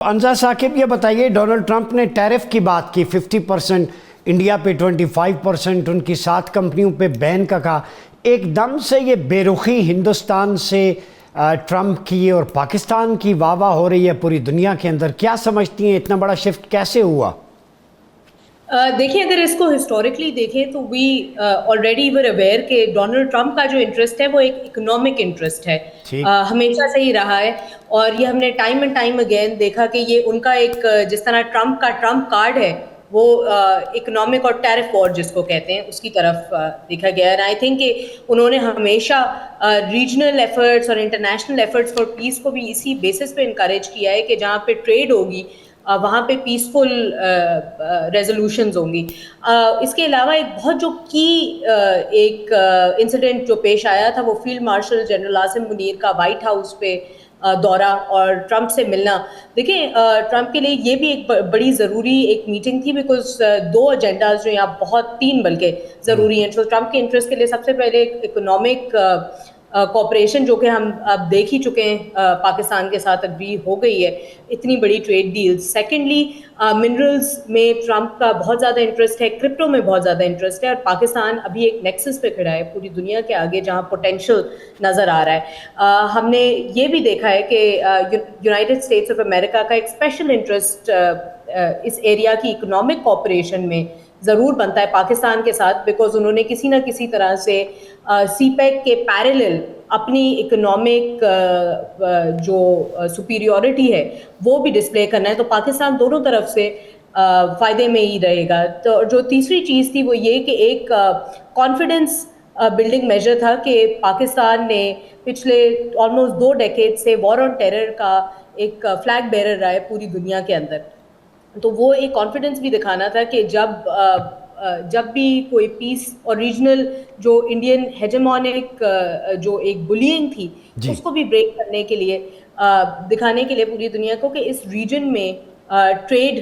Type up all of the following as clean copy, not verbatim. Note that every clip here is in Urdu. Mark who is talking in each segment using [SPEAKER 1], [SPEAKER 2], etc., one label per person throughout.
[SPEAKER 1] انزا ثاقب یہ بتائیے، ڈونلڈ ٹرمپ نے ٹیرف کی بات کی 50%، انڈیا پہ 25%، ان کی 7 کمپنیوں پہ بین کا کہا۔ ایک دم سے یہ بے رخی ہندوستان سے ٹرمپ کی اور پاکستان کی واہ واہ ہو رہی ہے پوری دنیا کے اندر، کیا سمجھتی ہیں اتنا بڑا شفٹ کیسے ہوا؟
[SPEAKER 2] دیکھیں، اگر اس کو ہسٹوریکلی دیکھیں تو وی آلریڈی ور اویئر کہ ڈونلڈ ٹرمپ کا جو انٹرسٹ ہے وہ ایک اکنامک انٹرسٹ ہے، ہمیشہ سے ہی رہا ہے، اور یہ ہم نے ٹائم اینڈ ٹائم اگین دیکھا کہ یہ ان کا ایک جس طرح ٹرمپ کا ٹرمپ کارڈ ہے وہ اکنامک اور ٹیرف وار جس کو کہتے ہیں اس کی طرف دیکھا گیا ہے۔ آئی تھنک کہ انہوں نے ہمیشہ ریجنل ایفرٹس اور انٹرنیشنل ایفرٹس فار پیس کو بھی اسی بیسس پہ انکریج کیا ہے کہ جہاں پہ ٹریڈ ہوگی وہاں پہ پیسفل ریزولوشنز ہوں گی۔ اس کے علاوہ ایک بہت جو کی ایک انسیڈنٹ جو پیش آیا تھا وہ field marshal general Asim Munir کا وائٹ ہاؤس پہ دورہ اور ٹرمپ سے ملنا۔ دیکھیں، ٹرمپ کے لیے یہ بھی ایک بڑی ضروری ایک میٹنگ تھی، بیکاز 2 ایجنڈاز جو یہاں بہت 3 بلکہ ضروری ہیں۔ تو ٹرمپ کے انٹرسٹ کے لیے سب سے پہلے اکنامک کوپریشن جو کہ ہم اب دیکھ ہی چکے ہیں پاکستان کے ساتھ اگری ہو گئی ہے اتنی بڑی ٹریڈ ڈیل۔ سیکنڈلی منرلز میں ٹرمپ کا بہت زیادہ انٹرسٹ ہے، کرپٹو میں بہت زیادہ انٹرسٹ ہے، اور پاکستان ابھی ایک نیکسس پہ کھڑا ہے پوری دنیا کے آگے جہاں پوٹینشیل نظر آ رہا ہے۔ ہم نے یہ بھی دیکھا ہے کہ یونائٹڈ اسٹیٹس آف امریکہ کا ایک اسپیشل انٹرسٹ اس ایریا کی اکنامک کوپریشن میں ضرور بنتا ہے پاکستان کے ساتھ، بیکاز انہوں نے کسی نہ کسی طرح سے سی پیک کے پیرلل اپنی اکنامک جو سپیریورٹی ہے وہ بھی ڈسپلے کرنا ہے، تو پاکستان دونوں طرف سے فائدے میں ہی رہے گا۔ تو جو تیسری چیز تھی وہ یہ کہ ایک کانفیڈنس بلڈنگ میجر تھا کہ پاکستان نے پچھلے آلموسٹ 2 ڈیکیڈ سے وار آن ٹیرر کا ایک فلیگ بیرر رہا ہے پوری دنیا کے اندر، تو وہ ایک کانفیڈنس بھی دکھانا تھا کہ جب بھی کوئی پیس اور ریجنل جو انڈین ہیجمونک جو ایک بلینگ تھی اس کو بھی بریک کرنے کے لیے دکھانے کے لیے پوری دنیا کو کہ اس ریجن میں ٹریڈ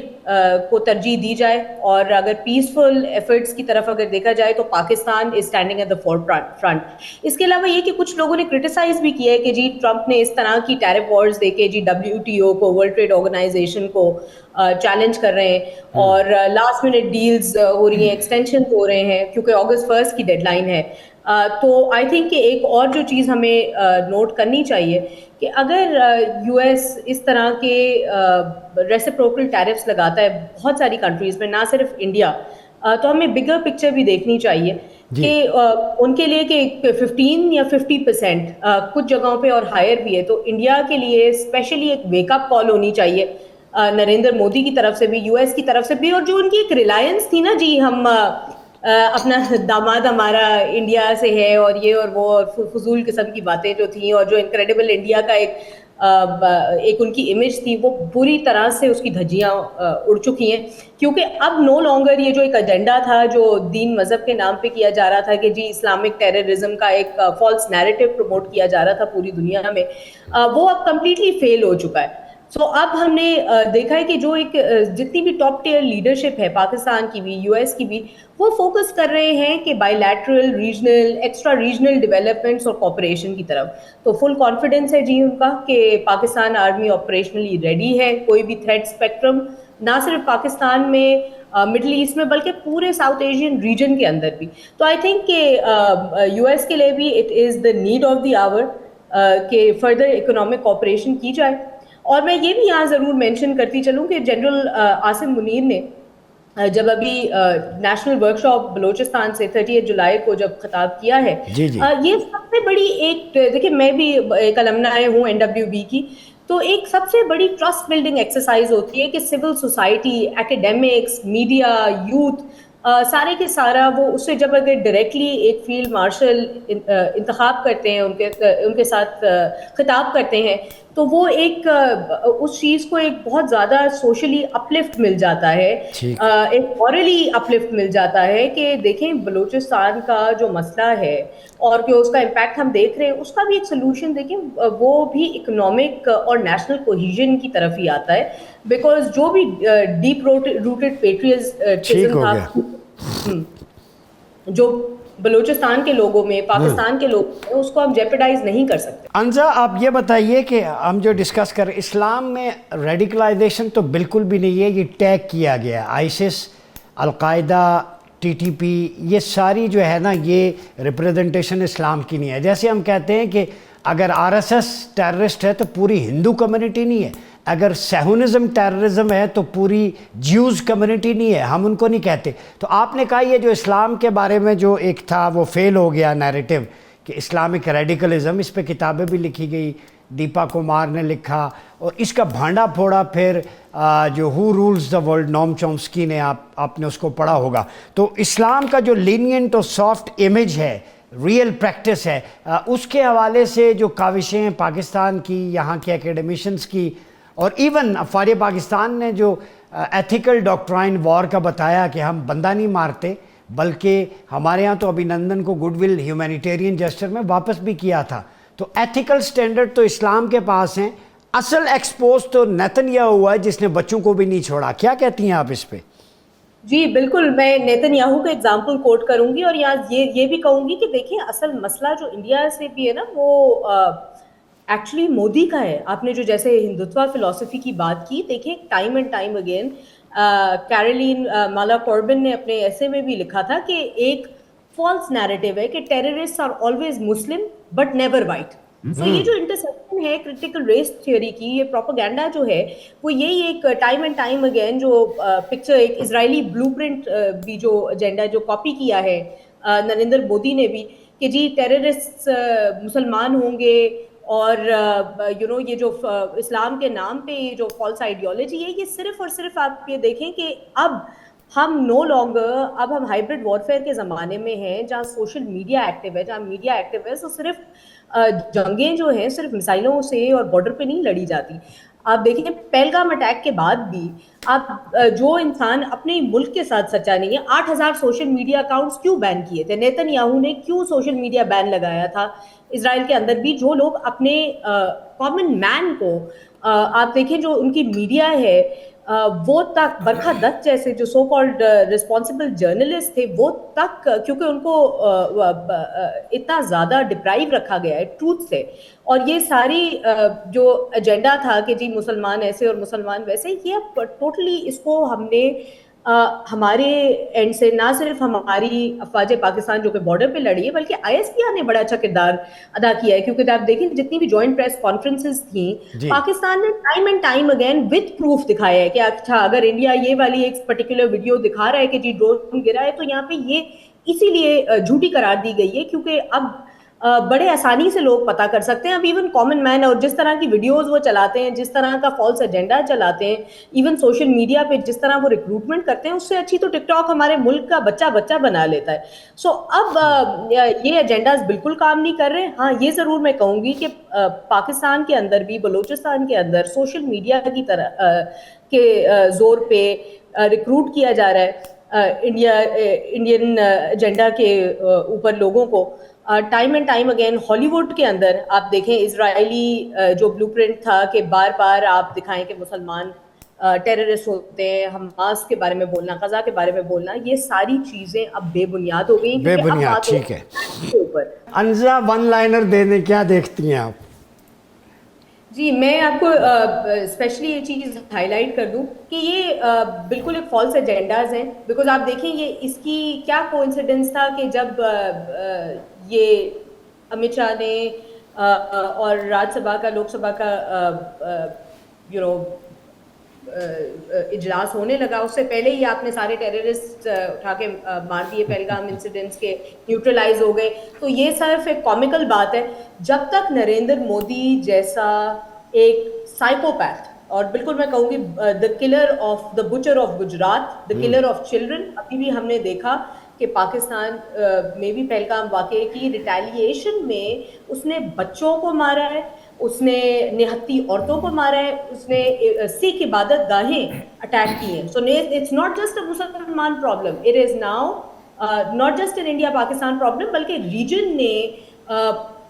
[SPEAKER 2] کو ترجیح دی جائے، اور اگر پیسفل ایفرٹس کی طرف اگر دیکھا جائے تو Pakistan is standing at the forefront. اس کے علاوہ یہ کہ کچھ لوگوں نے کرٹیسائز بھی کیا ہے کہ جی ٹرمپ نے اس طرح کی ٹیرف وارز دے کے جی WTO کو، ورلڈ ٹریڈ آرگنائزیشن کو چیلنج کر رہے ہیں، اور لاسٹ منٹ ڈیلز ہو رہی ہیں، ایکسٹینشن ہو رہے ہیں کیونکہ اگست 1 کی ڈیڈ لائن ہے۔ تو آئی تھنک کہ ایک اور جو چیز ہمیں نوٹ کرنی چاہیے کہ اگر US اس طرح کے ریسیپروکل ٹیرفس لگاتا ہے بہت ساری کنٹریز میں، نہ صرف انڈیا، تو ہمیں بگر پکچر بھی دیکھنی چاہیے کہ ان کے لیے کہ 15 یا 50% کچھ جگہوں پہ اور ہائر بھی ہے، تو انڈیا کے لیے اسپیشلی ایک ویک اپ کال ہونی چاہیے نریندر مودی کی طرف سے بھی، US کی طرف سے بھی، اور جو ان کی ایک ریلائنس تھی نا جی ہم اپنا داماد ہمارا انڈیا سے ہے اور یہ اور وہ فضول قسم کی باتیں جو تھیں، اور جو انکریڈیبل انڈیا کا ایک ان کی امیج تھی وہ بری طرح سے اس کی دھجیاں اڑ چکی ہیں، کیونکہ اب نو لانگر یہ جو ایک ایجنڈا تھا جو دین مذہب کے نام پہ کیا جا رہا تھا کہ جی اسلامک ٹیررزم کا ایک فالس نیریٹو پروموٹ کیا جا رہا تھا پوری دنیا میں، وہ اب کمپلیٹلی فیل ہو چکا ہے۔ سو اب ہم نے دیکھا ہے کہ جو ایک جتنی بھی ٹاپ ٹیئر لیڈرشپ ہے پاکستان کی بھی، US کی بھی، وہ فوکس کر رہے ہیں کہ by lateral, regional, extra regional developments اور کوپریشن کی طرف۔ تو فل کانفیڈنس ہے جی ان کا کہ پاکستان آرمی آپریشنلی ریڈی ہے، کوئی بھی تھریٹ اسپیکٹرم نہ صرف پاکستان میں، مڈل ایسٹ میں، بلکہ پورے ساؤتھ ایشین ریجن کے اندر بھی۔ تو آئی تھنک کہ US کے لیے بھی it is the need of the hour کہ فردر اکنامک کوپریشن کی جائے۔ اور میں یہ بھی یہاں ضرور مینشن کرتی چلوں کہ جنرل عاصم منیر نے جب ابھی نیشنل ورک شاپ بلوچستان سے 30 جولائی کو جب خطاب کیا ہے، یہ سب سے بڑی ایک، دیکھیں میں بھی ایک المنائی ہوں NWB کی، تو ایک سب سے بڑی ٹرسٹ بلڈنگ ایکسرسائز ہوتی ہے کہ سول سوسائٹی، ایکیڈیمکس، میڈیا، یوتھ، سارے کے سارا وہ اس سے جب اگر ڈائریکٹلی ایک فیلڈ مارشل انتخاب کرتے ہیں، ان کے ساتھ خطاب کرتے ہیں، تو وہ ایک اس چیز کو ایک بہت زیادہ سوشلی اپلفٹ مل جاتا ہے، ایک مورلی اپلفٹ مل جاتا ہے کہ دیکھیں بلوچستان کا جو مسئلہ ہے اور جو اس کا امپیکٹ ہم دیکھ رہے ہیں اس کا بھی ایک سلوشن دیکھیں وہ بھی اکنامک اور نیشنل کوہیژن کی طرف ہی آتا ہے، بیکاز جو بھی ڈیپ روٹڈ پیٹریٹزم تھا جو بلوچستان کے لوگوں میں، پاکستان کے لوگوں میں، اس کو ہم جیپیڈائز نہیں کر سکتے۔
[SPEAKER 1] انزا آپ یہ بتائیے کہ ہم جو ڈسکس کر رہے ہیں اسلام میں ریڈیکلائزیشن تو بالکل بھی نہیں ہے، یہ ٹیگ کیا گیا ہے، آئیسس، القاعدہ، ٹی ٹی پی، یہ ساری جو ہے نا یہ ریپریزنٹیشن اسلام کی نہیں ہے۔ جیسے ہم کہتے ہیں کہ اگر آر ایس ایس ٹیررسٹ ہے تو پوری ہندو کمیونٹی نہیں ہے، اگر سیہونزم ٹیررزم ہے تو پوری جیوز کمیونٹی نہیں ہے، ہم ان کو نہیں کہتے۔ تو آپ نے کہا یہ جو اسلام کے بارے میں جو ایک تھا وہ فیل ہو گیا نیریٹو کہ اسلامک ریڈیکلزم، اس پہ کتابیں بھی لکھی گئی، دیپا کمار نے لکھا، اور اس کا بھانڈا پھوڑا پھر جو ہو رولز دا ورلڈ، نوم چومسکی نے، آپ نے اس کو پڑھا ہوگا۔ تو اسلام کا جو لینینٹ اور سافٹ امیج ہے، ریئل پریکٹس ہے، اس کے حوالے سے جو کاوشیں ہیں پاکستان کی، یہاں کے اکیڈمیشنز کی، اور ایون افواج پاکستان نے جو ایتھیکل ڈاکٹرائن وار کا بتایا کہ ہم بندہ نہیں مارتے، بلکہ ہمارے ہاں تو ابھی نندن کو گڈ ول ہیومینیٹیرین جسٹر میں واپس بھی کیا تھا۔ تو ایتھیکل سٹینڈرڈ تو اسلام کے پاس ہیں، اصل ایکسپوز تو نیتن یاہو ہوا ہے جس نے بچوں کو بھی نہیں چھوڑا۔ کیا کہتی ہیں آپ اس پہ؟
[SPEAKER 2] جی بالکل، میں نیتن یاہو کا اگزامپل کوٹ کروں گی، اور یہاں یہ بھی کہوں گی کہ دیکھیں اصل مسئلہ جو انڈیا سے بھی ہے نا، وہ ایکچولی مودی کا ہے۔ آپ نے جو جیسے ہندوتوا فلسفی کی بات کی، دیکھیں time and time again Caroline مالا کوربن نے اپنے ایسے میں بھی لکھا تھا کہ ایک فالس نیریٹو ہے کہ terrorists are always Muslim but never white. So یہ جو انٹرسیپشن ہے کرٹیکل ریس تھیوری کی، یہ پروپیگنڈا جو ہے وہ یہی ایک ٹائم اینڈ ٹائم اگین جو پکچر، ایک اسرائیلی بلو پرنٹ بھی جو ایجنڈا جو کاپی کیا ہے نریندر مودی نے بھی، کہ جی ٹیررسٹ مسلمان ہوں گے، اور یہ جو اسلام کے نام پہ یہ جو فالس آئیڈیالوجی ہے، یہ صرف اور صرف آپ یہ دیکھیں کہ اب ہم نو لانگر، اب ہم ہائبرڈ وارفیئر کے زمانے میں ہیں جہاں سوشل میڈیا ایکٹیو ہے، جہاں میڈیا ایکٹیو ہے، تو صرف جنگیں جو ہیں صرف میسائلوں سے اور بارڈر پہ نہیں لڑی جاتی۔ آپ دیکھیں پہلگام اٹیک کے بعد بھی آپ جو انسان اپنے ملک کے ساتھ سچا نہیں ہے، 8,000 سوشل میڈیا اکاؤنٹس کیوں بین کیے تھے؟ نیتن یاہو نے کیوں سوشل میڈیا بین لگایا تھا؟ اسرائیل کے اندر بھی جو لوگ اپنے کامن مین کو آپ دیکھیں جو ان کی میڈیا ہے وہ تک، برکھا دت جیسے جو سو کالڈ ریسپانسبل جرنلسٹ تھے، وہ تک کیونکہ ان کو اتنا زیادہ ڈپرائیو رکھا گیا ہے ٹروتھ سے، اور یہ ساری جو ایجنڈا تھا کہ جی مسلمان ایسے اور مسلمان ویسے، یہ ٹوٹلی اس کو ہم نے ہمارے اینڈ سے نہ صرف ہماری افواج پاکستان جو کہ بارڈر پہ لڑی ہے، بلکہ آئی ایس پی آر نے بڑا اچھا کردار ادا کیا ہے، کیونکہ آپ دیکھیں جتنی بھی جوائنٹ پریس کانفرنسز تھیں، پاکستان نے time and time again with proof دکھایا ہے کہ اچھا اگر انڈیا یہ والی ایک پرٹیکولر ویڈیو دکھا رہا ہے کہ جی ڈرون گرا ہے، تو یہاں پہ یہ اسی لیے جھوٹی قرار دی گئی ہے کیونکہ اب بڑے آسانی سے لوگ پتہ کر سکتے ہیں، اب ایون کامن مین، اور جس طرح کی ویڈیوز وہ چلاتے ہیں، جس طرح کا فالس ایجنڈا چلاتے ہیں، ایون سوشل میڈیا پہ جس طرح وہ ریکروٹمنٹ کرتے ہیں، اس سے اچھی تو ٹک ٹاک ہمارے ملک کا بچہ بنا لیتا ہے۔ سو اب یہ ایجنڈاز بالکل کام نہیں کر رہے۔ ہاں یہ ضرور میں کہوں گی کہ پاکستان کے اندر بھی، بلوچستان کے اندر سوشل میڈیا کی طرح کے زور پہ ریکروٹ کیا جا رہا ہے انڈین ایجنڈا کے اوپر لوگوں کو۔ ٹائم اینڈ ٹائم اگین ہالی ووڈ کے اندر آپ دیکھیں اسرائیلی جو بلو پرنٹ تھا کہ بار بار آپ دکھائیں کہ مسلمان ٹیررسٹ ہوتے ہیں، حماس کے بارے میں بولنا، غزہ کے بارے میں بولنا، یہ ساری چیزیں اب بے بنیاد ہو گئی،
[SPEAKER 1] بے بنیاد۔ ٹھیک ہے، انزا ون لائنر دے دیں، کیا دیکھتی ہیں آپ؟
[SPEAKER 2] جی میں آپ کو اسپیشلی یہ چیز ہائی لائٹ کر دوں کہ یہ بالکل ایک فالس ایجنڈاز ہیں، بیکاز آپ دیکھیں یہ اس کی کیا کوئنسیڈنس تھا کہ جب یہ امت شاہ نے اور راج سبھا کا، لوک سبھا کا اجلاس ہونے لگا، اس سے پہلے ہی آپ نے سارے ٹیررسٹ اٹھا کے مار دیے، پہلگام انسیڈنٹس کے نیوٹرلائز ہو گئے۔ تو یہ صرف ایک کامیکل بات ہے۔ جب تک نریندر مودی جیسا ایک سائیکوپیتھ، اور بالکل میں کہوں گی the colour of the Butcher of Gujarat, the colour of children, ابھی بھی ہم نے دیکھا کہ پاکستان میں بھی پہلگام واقعے کی ریٹیلیشن میں اس نے بچوں کو مارا ہے، اس نے نہتی عورتوں کو مارا ہے، اس نے سکھ عبادت گاہیں اٹیک کی ہیں۔ So it's not just a مسلمان problem, it is now not just in India Pakistan problem, بلکہ ریجن نے